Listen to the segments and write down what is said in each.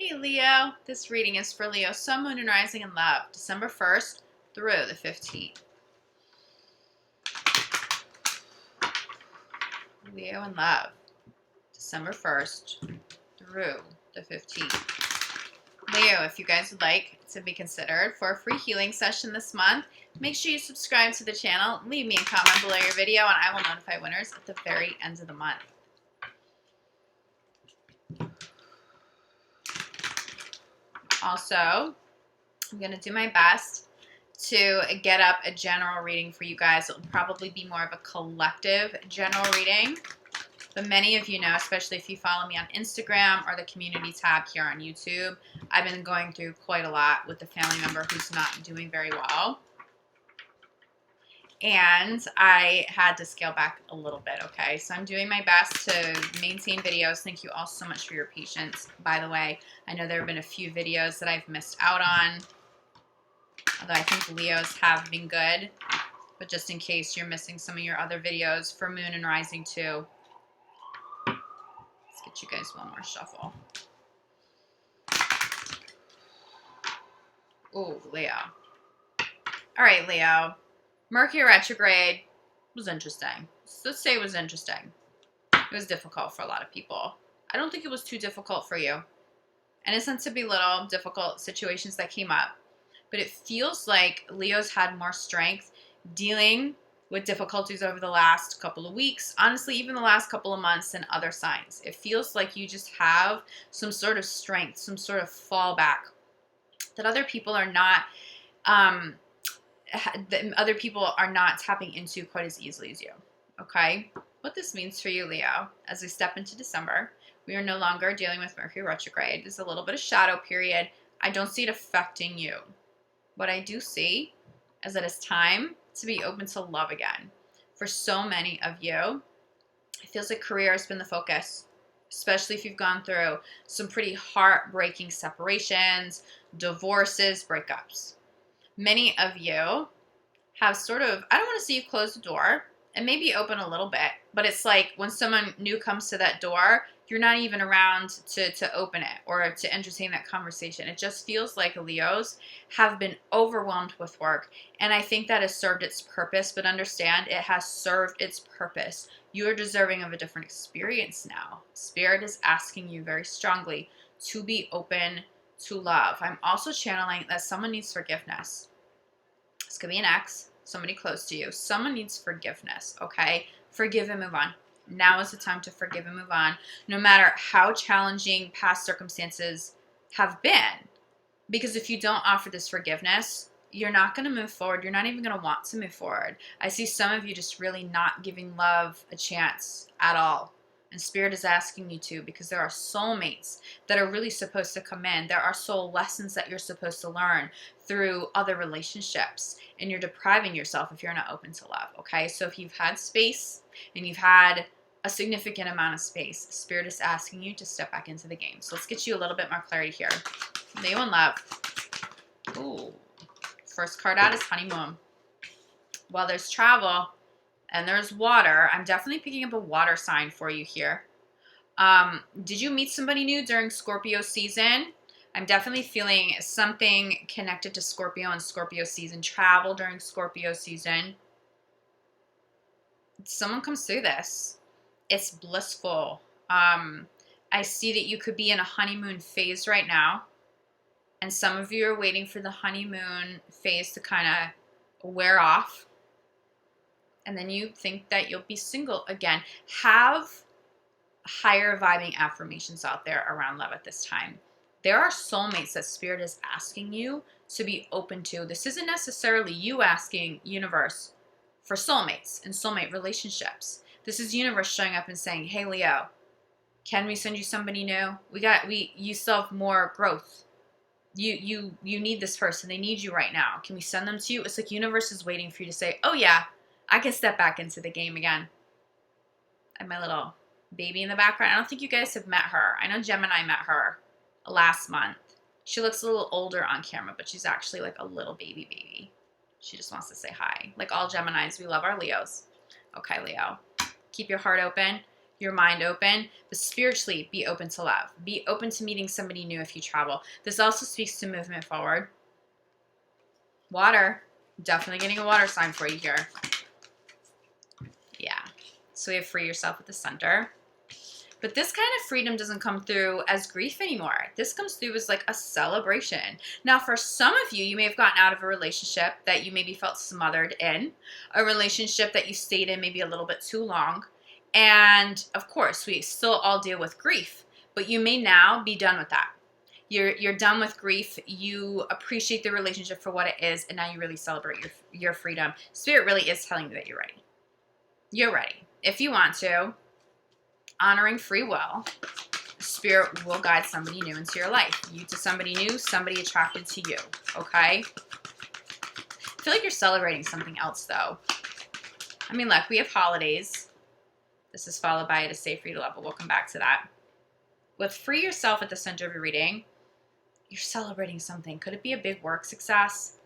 Hey Leo, this reading is for Leo, Sun, Moon, and Rising in Love, December 1st through the 15th. Leo in Love, December 1st through the 15th. Leo, if you guys would like to be considered for a free healing session this month, make sure you subscribe to the channel, leave me a comment below your video, and I will notify winners at the very end of the month. Also, I'm going to do my best to get up a general reading for you guys. It will probably be more of a collective general reading. But many of you know, especially if you follow me on Instagram or the community tab here on YouTube, I've been going through quite a lot with a family member who's not doing very well. And I had to scale back a little bit, okay? So I'm doing my best to maintain videos. Thank you all so much for your patience. By the way, I know there have been a few videos that I've missed out on, although I think Leo's have been good. But just in case you're missing some of your other videos for Moon and Rising too, let's get you guys one more shuffle. Ooh, Leo. All right, Leo. Mercury retrograde was interesting. Let's say it was interesting. It was difficult for a lot of people. I don't think it was too difficult for you. And it's not to belittle difficult situations that came up. But it feels like Leo's had more strength dealing with difficulties over the last couple of weeks. Honestly, even the last couple of months than other signs. It feels like you just have some sort of strength, some sort of fallback that other people are not... that other people are not tapping into quite as easily as you, okay? What this means for you, Leo, as we step into December, we are no longer dealing with Mercury retrograde. There's a little bit of shadow period. I don't see it affecting you. What I do see is that it's time to be open to love again. For so many of you, it feels like career has been the focus, especially if you've gone through some pretty heartbreaking separations, divorces, breakups. Many of you have sort of, I don't want to see you close the door, and maybe open a little bit, but it's like when someone new comes to that door, you're not even around to open it or to entertain that conversation. It just feels like Leos have been overwhelmed with work, and I think that has served its purpose, but understand it has served its purpose. You are deserving of a different experience now. Spirit is asking you very strongly to be open to love. I'm also channeling that someone needs forgiveness. This could be an ex, somebody close to you. Someone needs forgiveness, okay? Forgive and move on. Now is the time to forgive and move on, no matter how challenging past circumstances have been. Because if you don't offer this forgiveness, you're not going to move forward. You're not even going to want to move forward. I see some of you just really not giving love a chance at all. And Spirit is asking you to, because there are soulmates that are really supposed to come in. There are soul lessons that you're supposed to learn through other relationships. And you're depriving yourself if you're not open to love, okay? So if you've had space and you've had a significant amount of space, Spirit is asking you to step back into the game. So let's get you a little bit more clarity here. Leo in love. Ooh. First card out is honeymoon. While there's travel and there's water, I'm definitely picking up a water sign for you here. Did you meet somebody new during Scorpio season? I'm definitely feeling something connected to Scorpio and Scorpio season. Travel during Scorpio season. Someone comes through this. It's blissful. I see that you could be in a honeymoon phase right now. And some of you are waiting for the honeymoon phase to kind of wear off. And then you think that you'll be single again. Have higher vibing affirmations out there around love at this time. There are soulmates that Spirit is asking you to be open to. This isn't necessarily you asking universe for soulmates and soulmate relationships. This is universe showing up and saying, hey Leo, can we send you somebody new? You still have more growth. You need this person. They need you right now. Can we send them to you? It's like universe is waiting for you to say, oh yeah, I can step back into the game again. I have my little baby in the background. I don't think you guys have met her. I know Gemini met her last month. She looks a little older on camera, but she's actually like a little baby. She just wants to say hi. Like all Geminis, we love our Leos. Okay, Leo. Keep your heart open. your mind open, but spiritually be open to love. Be open to meeting somebody new if you travel. This also speaks to movement forward. Water. Definitely getting a water sign for you here. Yeah. So we have free yourself at the center. But this kind of freedom doesn't come through as grief anymore. This comes through as like a celebration. Now, for some of you, you may have gotten out of a relationship that you maybe felt smothered in, a relationship that you stayed in maybe a little bit too long. And of course, we still all deal with grief, but you may now be done with that. You're done with grief. You appreciate the relationship for what it is, and now you really celebrate your freedom. Spirit really is telling you that you're ready. You're ready. If you want to, honoring free will, Spirit will guide somebody new into your life. You to somebody new, somebody attracted to you, okay? I feel like you're celebrating something else, though. I mean, look, we have holidays. This is followed by to stay free to love, but we'll come back to that. With free yourself at the center of your reading, you're celebrating something. Could it be a big work success?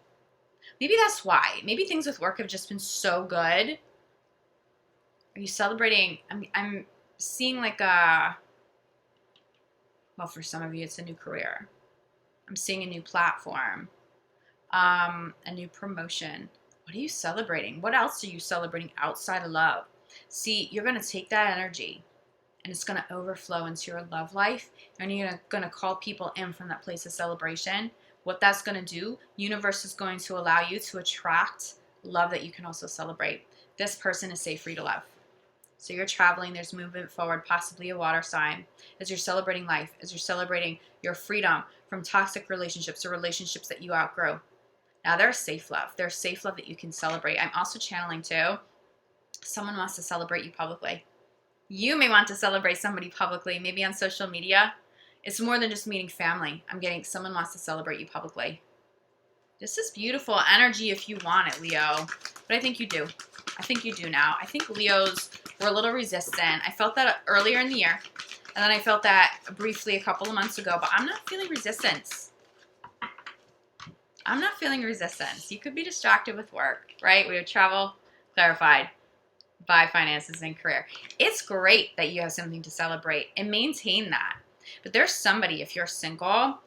Maybe that's why. Maybe things with work have just been so good. Are you celebrating? I'm seeing like a, well, for some of you, it's a new career. I'm seeing a new platform, a new promotion. What are you celebrating? What else are you celebrating outside of love? See, you're going to take that energy and it's going to overflow into your love life, and you're going to call people in from that place of celebration. What that's going to do, universe is going to allow you to attract love that you can also celebrate. This person is safe, free to love. So you're traveling, there's movement forward, possibly a water sign, as you're celebrating life, as you're celebrating your freedom from toxic relationships or relationships that you outgrow. Now there's safe love. There's safe love that you can celebrate. I'm also channeling too, someone wants to celebrate you publicly. You may want to celebrate somebody publicly, maybe on social media. It's more than just meeting family. I'm getting someone wants to celebrate you publicly. This is beautiful energy if you want it, Leo. But I think you do. I think you do now. I think Leos were a little resistant. I felt that earlier in the year. And then I felt that briefly a couple of months ago. But I'm not feeling resistance. I'm not feeling resistance. You could be distracted with work, right? We have travel clarified by finances and career. It's great that you have something to celebrate and maintain that. But there's somebody, if you're single,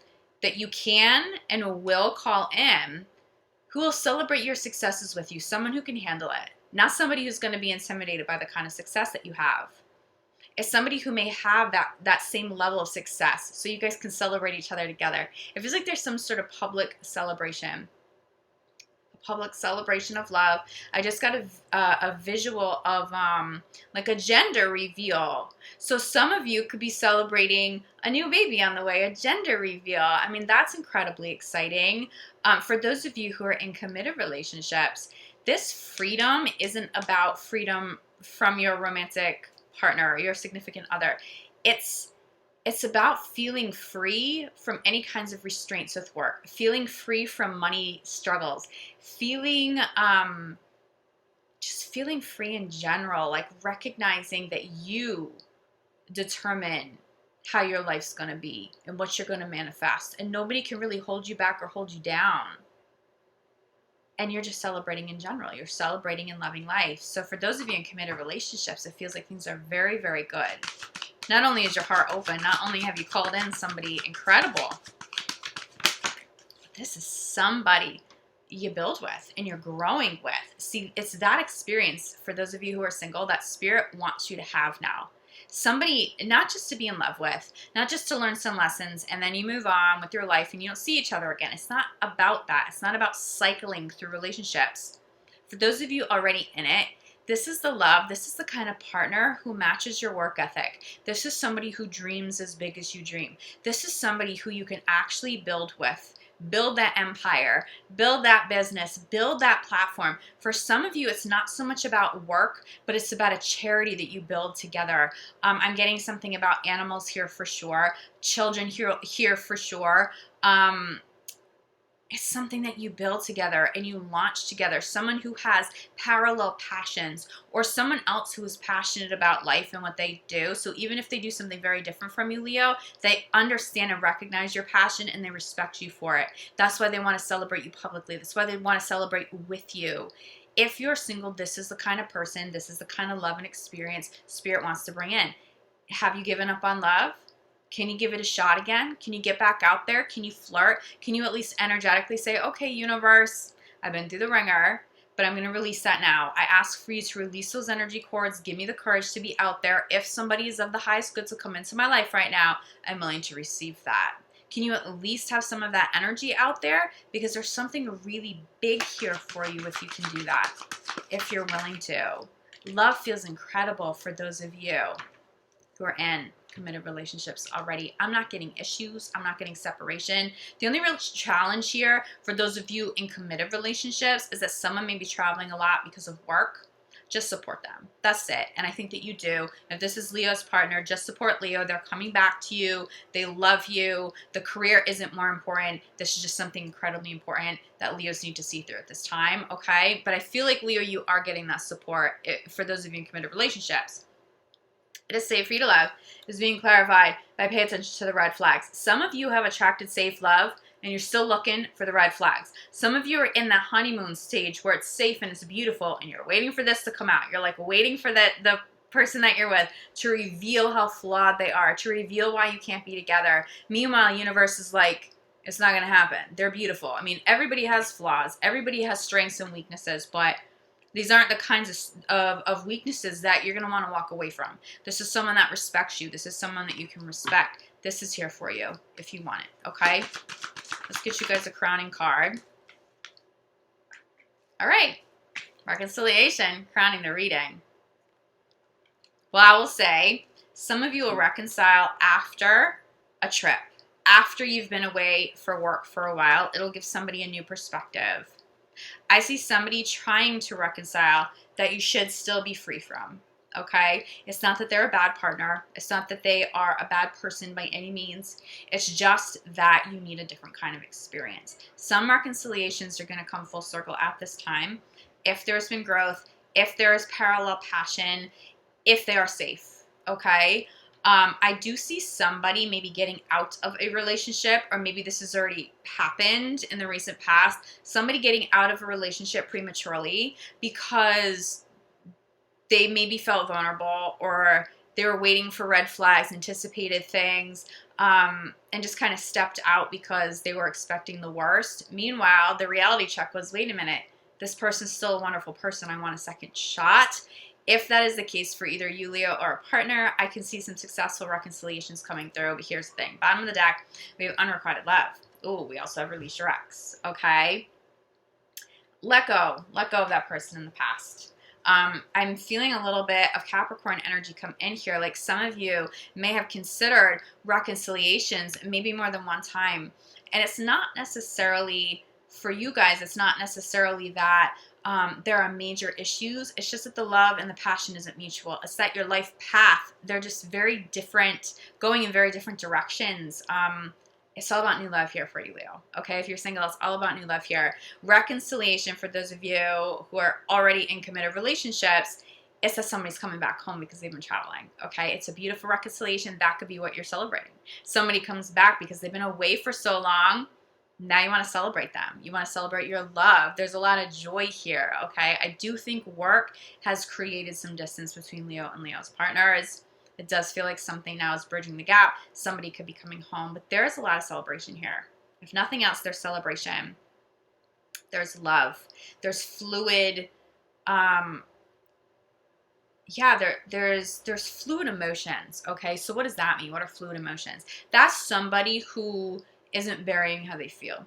that you can and will call in who will celebrate your successes with you. Someone who can handle it. Not somebody who's going to be intimidated by the kind of success that you have. It's somebody who may have that same level of success, so you guys can celebrate each other together. It feels like there's some sort of public celebration. Public celebration of love. I just got a visual of like a gender reveal. So some of you could be celebrating a new baby on the way, a gender reveal. I mean, that's incredibly exciting. For those of you who are in committed relationships, this freedom isn't about freedom from your romantic partner or your significant other. It's about feeling free from any kinds of restraints with work, feeling free from money struggles, feeling just feeling free in general, like recognizing that you determine how your life's going to be and what you're going to manifest. And nobody can really hold you back or hold you down. And you're just celebrating in general. You're celebrating and loving life. So for those of you in committed relationships, it feels like things are very, very good. Not only is your heart open, not only have you called in somebody incredible, but this is somebody you build with and you're growing with. See, it's that experience for those of you who are single that Spirit wants you to have now. Somebody, not just to be in love with, not just to learn some lessons and then you move on with your life and you don't see each other again. It's not about that. It's not about cycling through relationships. For those of you already in it, this is the love. This is the kind of partner who matches your work ethic. This is somebody who dreams as big as you dream. This is somebody who you can actually build with. Build that empire, build that business, build that platform. For some of you, it's not so much about work, but it's about a charity that you build together. I'm getting something about animals here for sure. Children here for sure. It's something that you build together and you launch together. Someone who has parallel passions or someone else who is passionate about life and what they do. So even if they do something very different from you, Leo, they understand and recognize your passion and they respect you for it. That's why they want to celebrate you publicly. That's why they want to celebrate with you. If you're single, this is the kind of person, this is the kind of love and experience Spirit wants to bring in. Have you given up on love? Can you give it a shot again? Can you get back out there? Can you flirt? Can you at least energetically say, okay, universe, I've been through the ringer, but I'm going to release that now. I ask for you to release those energy cords. Give me the courage to be out there. If somebody is of the highest good to come into my life right now, I'm willing to receive that. Can you at least have some of that energy out there? Because there's something really big here for you if you can do that, if you're willing to. Love feels incredible for those of you who are in committed relationships already. I'm not getting issues. I'm not getting separation. The only real challenge here for those of you in committed relationships is that someone may be traveling a lot because of work. Just support them. That's it. And I think that you do. If this is Leo's partner, just support Leo. They're coming back to you. They love you. The career isn't more important. This is just something incredibly important that Leos need to see through at this time. Okay. But I feel like, Leo, you are getting that support for those of you in committed relationships. It is safe for you to love. It is being clarified by pay attention to the red flags. Some of you have attracted safe love and you're still looking for the red flags. Some of you are in that honeymoon stage where it's safe and it's beautiful and you're waiting for this to come out. You're like waiting for the person that you're with to reveal how flawed they are, to reveal why you can't be together. Meanwhile, universe is like, it's not going to happen. They're beautiful. I mean, everybody has flaws. Everybody has strengths and weaknesses, but these aren't the kinds of weaknesses that you're going to want to walk away from. This is someone that respects you. This is someone that you can respect. This is here for you if you want it, okay? Let's get you guys a crowning card. All right. Reconciliation, crowning the reading. Well, I will say some of you will reconcile after a trip. After you've been away for work for a while, it'll give somebody a new perspective. I see somebody trying to reconcile that you should still be free from, okay? It's not that they're a bad partner. It's not that they are a bad person by any means. It's just that you need a different kind of experience. Some reconciliations are going to come full circle at this time if there's been growth, if there is parallel passion, if they are safe, okay? I do see somebody maybe getting out of a relationship, or maybe this has already happened in the recent past, somebody getting out of a relationship prematurely because they maybe felt vulnerable or they were waiting for red flags, anticipated things, and just kind of stepped out because they were expecting the worst. Meanwhile, the reality check was, wait a minute, this person's still a wonderful person. I want a second shot. If that is the case for either you, Leo, or a partner, I can see some successful reconciliations coming through. But here's the thing. Bottom of the deck, we have unrequited love. Ooh, we also have release your ex. Okay? Let go. Let go of that person in the past. I'm feeling a little bit of Capricorn energy come in here. Like some of you may have considered reconciliations maybe more than one time. And it's not necessarily, for you guys, it's not necessarily that there are major issues. It's just that the love and the passion isn't mutual. It's that your life path, they're just very different, going in very different directions. It's all about new love here for you, Leo. Okay, if you're single, it's all about new love here. Reconciliation for those of you who are already in committed relationships, it's that somebody's coming back home because they've been traveling. Okay, it's a beautiful reconciliation. That could be what you're celebrating. Somebody comes back because they've been away for so long. Now you want to celebrate them. You want to celebrate your love. There's a lot of joy here, okay? I do think work has created some distance between Leo and Leo's partners. It does feel like something now is bridging the gap. Somebody could be coming home, but there's a lot of celebration here. If nothing else, there's celebration. There's love. There's fluid, there's fluid emotions, okay? So what does that mean? What are fluid emotions? That's somebody who isn't burying how they feel.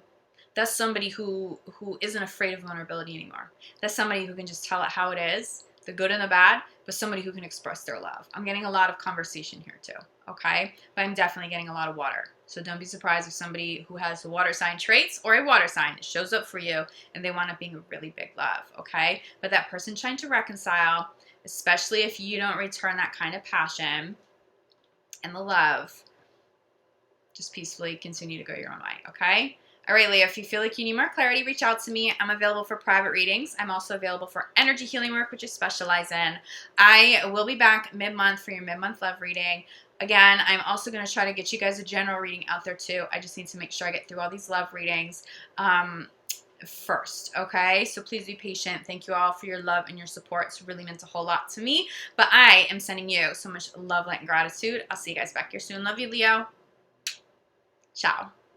That's somebody who isn't afraid of vulnerability anymore. That's somebody who can just tell it how it is, the good and the bad, but somebody who can express their love. I'm getting a lot of conversation here too, okay? But I'm definitely getting a lot of water. So don't be surprised if somebody who has the water sign traits or a water sign shows up for you and they want to be a really big love, okay? But that person trying to reconcile, especially if you don't return that kind of passion and the love, just peacefully continue to go your own way, okay? All right, Leo, if you feel like you need more clarity, reach out to me. I'm available for private readings. I'm also available for energy healing work, which I specialize in. I will be back mid-month for your mid-month love reading. Again, I'm also going to try to get you guys a general reading out there too. I just need to make sure I get through all these love readings. first, okay? So please be patient. Thank you all for your love and your support. It's really meant a whole lot to me. But I am sending you so much love, light, and gratitude. I'll see you guys back here soon. Love you, Leo. Ciao.